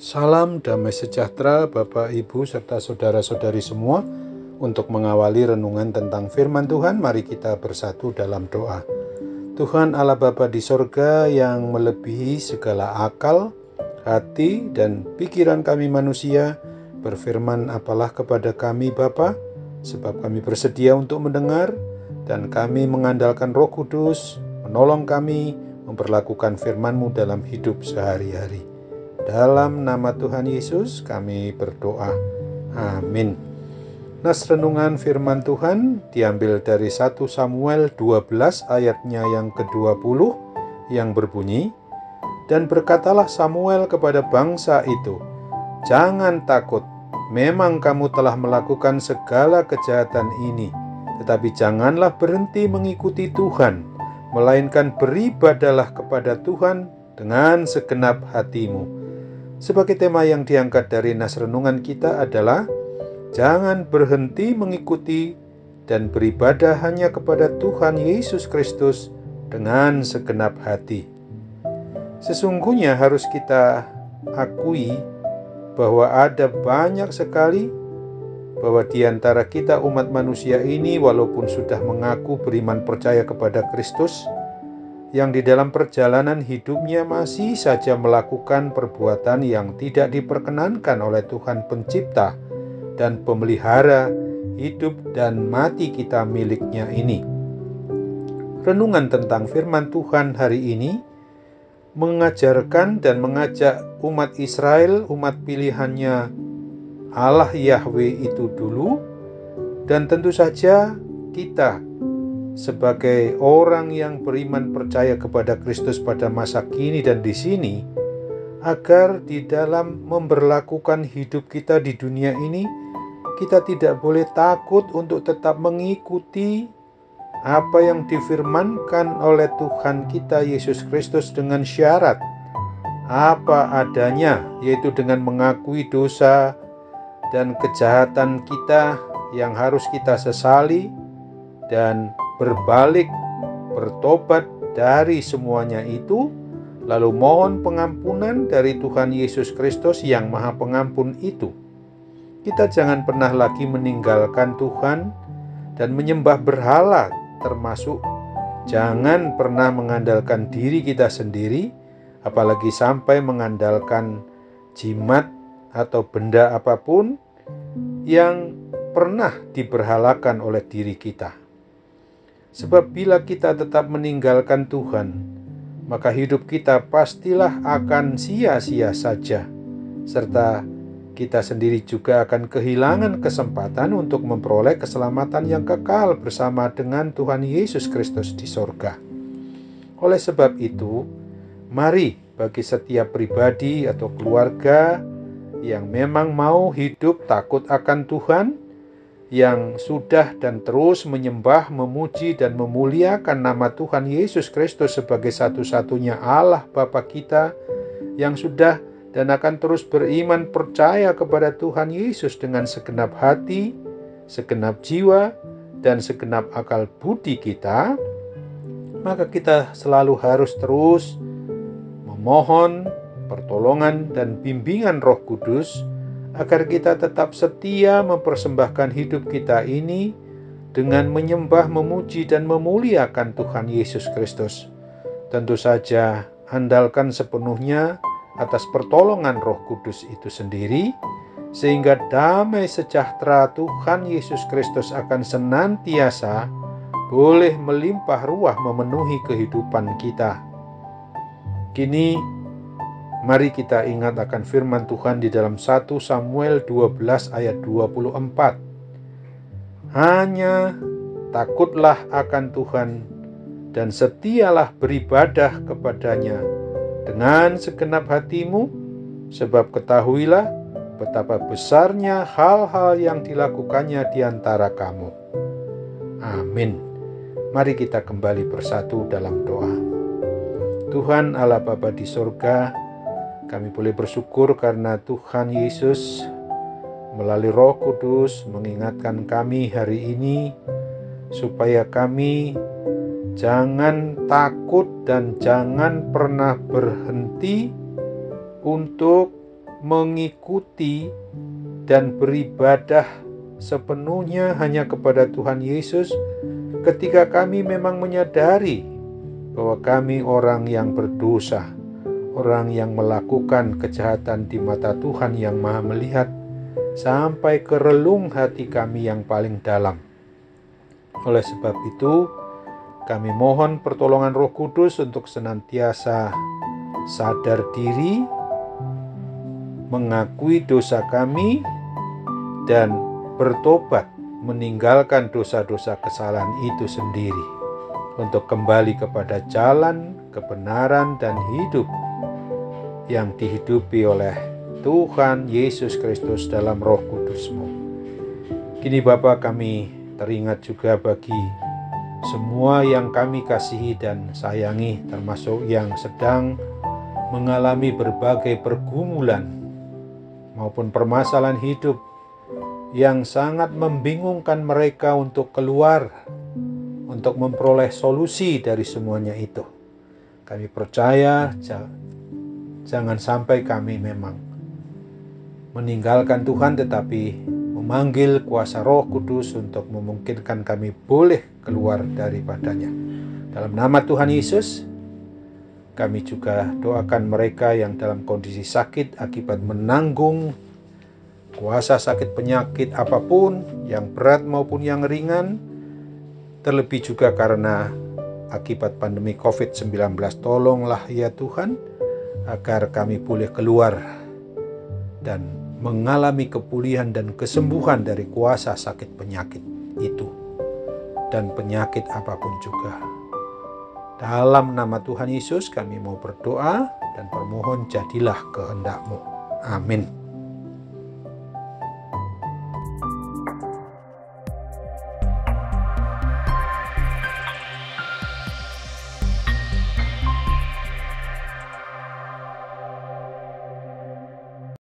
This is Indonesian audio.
Salam damai sejahtera Bapak, Ibu, serta saudara-saudari semua. Untuk mengawali renungan tentang firman Tuhan, mari kita bersatu dalam doa. Tuhan Allah Bapa di sorga yang melebihi segala akal, hati, dan pikiran kami manusia, berfirman apalah kepada kami Bapa, sebab kami bersedia untuk mendengar, dan kami mengandalkan Roh Kudus, menolong kami memperlakukan firman-Mu dalam hidup sehari-hari. Dalam nama Tuhan Yesus kami berdoa. Amin. Nas renungan firman Tuhan diambil dari 1 Samuel 12 ayatnya yang ke-20 yang berbunyi, "Dan berkatalah Samuel kepada bangsa itu, jangan takut, memang kamu telah melakukan segala kejahatan ini, tetapi janganlah berhenti mengikuti Tuhan, melainkan beribadahlah kepada Tuhan dengan segenap hatimu." Sebagai tema yang diangkat dari nas renungan kita adalah jangan berhenti mengikuti dan beribadah hanya kepada Tuhan Yesus Kristus dengan segenap hati. Sesungguhnya harus kita akui bahwa ada banyak sekali bahwa di antara kita umat manusia ini, walaupun sudah mengaku beriman percaya kepada Kristus, yang di dalam perjalanan hidupnya masih saja melakukan perbuatan yang tidak diperkenankan oleh Tuhan Pencipta dan Pemelihara hidup dan mati kita miliknya ini. Renungan tentang firman Tuhan hari ini mengajarkan dan mengajak umat Israel, umat pilihannya Allah Yahweh itu dulu, dan tentu saja kita sebagai orang yang beriman percaya kepada Kristus pada masa kini dan di sini, agar di dalam memberlakukan hidup kita di dunia ini, kita tidak boleh takut untuk tetap mengikuti apa yang difirmankan oleh Tuhan kita Yesus Kristus dengan syarat apa adanya, yaitu dengan mengakui dosa dan kejahatan kita yang harus kita sesali dan berbalik, bertobat dari semuanya itu, lalu mohon pengampunan dari Tuhan Yesus Kristus yang Maha Pengampun itu. Kita jangan pernah lagi meninggalkan Tuhan dan menyembah berhala, termasuk jangan pernah mengandalkan diri kita sendiri, apalagi sampai mengandalkan jimat atau benda apapun yang pernah diberhalakan oleh diri kita. Sebab bila kita tetap meninggalkan Tuhan, maka hidup kita pastilah akan sia-sia saja, serta kita sendiri juga akan kehilangan kesempatan untuk memperoleh keselamatan yang kekal bersama dengan Tuhan Yesus Kristus di sorga. Oleh sebab itu, mari bagi setiap pribadi atau keluarga yang memang mau hidup takut akan Tuhan, yang sudah dan terus menyembah, memuji, dan memuliakan nama Tuhan Yesus Kristus sebagai satu-satunya Allah Bapa kita, yang sudah dan akan terus beriman percaya kepada Tuhan Yesus dengan segenap hati, segenap jiwa, dan segenap akal budi kita, maka kita selalu harus terus memohon pertolongan dan bimbingan Roh Kudus agar kita tetap setia mempersembahkan hidup kita ini dengan menyembah, memuji, dan memuliakan Tuhan Yesus Kristus. Tentu saja andalkan sepenuhnya atas pertolongan Roh Kudus itu sendiri, sehingga damai sejahtera Tuhan Yesus Kristus akan senantiasa boleh melimpah ruah memenuhi kehidupan kita. Kini mari kita ingat akan firman Tuhan di dalam 1 Samuel 12 ayat 24. Hanya takutlah akan Tuhan dan setialah beribadah kepadanya dengan segenap hatimu, sebab ketahuilah betapa besarnya hal-hal yang dilakukannya di antara kamu. Amin. Mari kita kembali bersatu dalam doa. Tuhan Allah Bapa di sorga, kami boleh bersyukur karena Tuhan Yesus melalui Roh Kudus mengingatkan kami hari ini supaya kami jangan takut dan jangan pernah berhenti untuk mengikuti dan beribadah sepenuhnya hanya kepada Tuhan Yesus ketika kami memang menyadari bahwa kami orang yang berdosa, orang yang melakukan kejahatan di mata Tuhan yang Maha Melihat, sampai ke relung hati kami yang paling dalam. Oleh sebab itu, kami mohon pertolongan Roh Kudus untuk senantiasa sadar diri, mengakui dosa kami, dan bertobat meninggalkan dosa-dosa kesalahan itu sendiri untuk kembali kepada jalan, kebenaran, dan hidup yang dihidupi oleh Tuhan Yesus Kristus dalam Roh Kudus-Mu. Kini Bapa, kami teringat juga bagi semua yang kami kasihi dan sayangi, termasuk yang sedang mengalami berbagai pergumulan maupun permasalahan hidup yang sangat membingungkan mereka untuk keluar, untuk memperoleh solusi dari semuanya itu. Kami percaya jangan sampai kami memang meninggalkan Tuhan, tetapi memanggil kuasa Roh Kudus untuk memungkinkan kami boleh keluar daripadanya. Dalam nama Tuhan Yesus, kami juga doakan mereka yang dalam kondisi sakit akibat menanggung kuasa sakit penyakit apapun, yang berat maupun yang ringan, terlebih juga karena akibat pandemi COVID-19. Tolonglah ya Tuhan, agar kami boleh keluar dan mengalami kepulihan dan kesembuhan dari kuasa sakit penyakit itu, dan penyakit apapun juga. Dalam nama Tuhan Yesus kami mau berdoa dan bermohon, jadilah kehendak-Mu. Amin.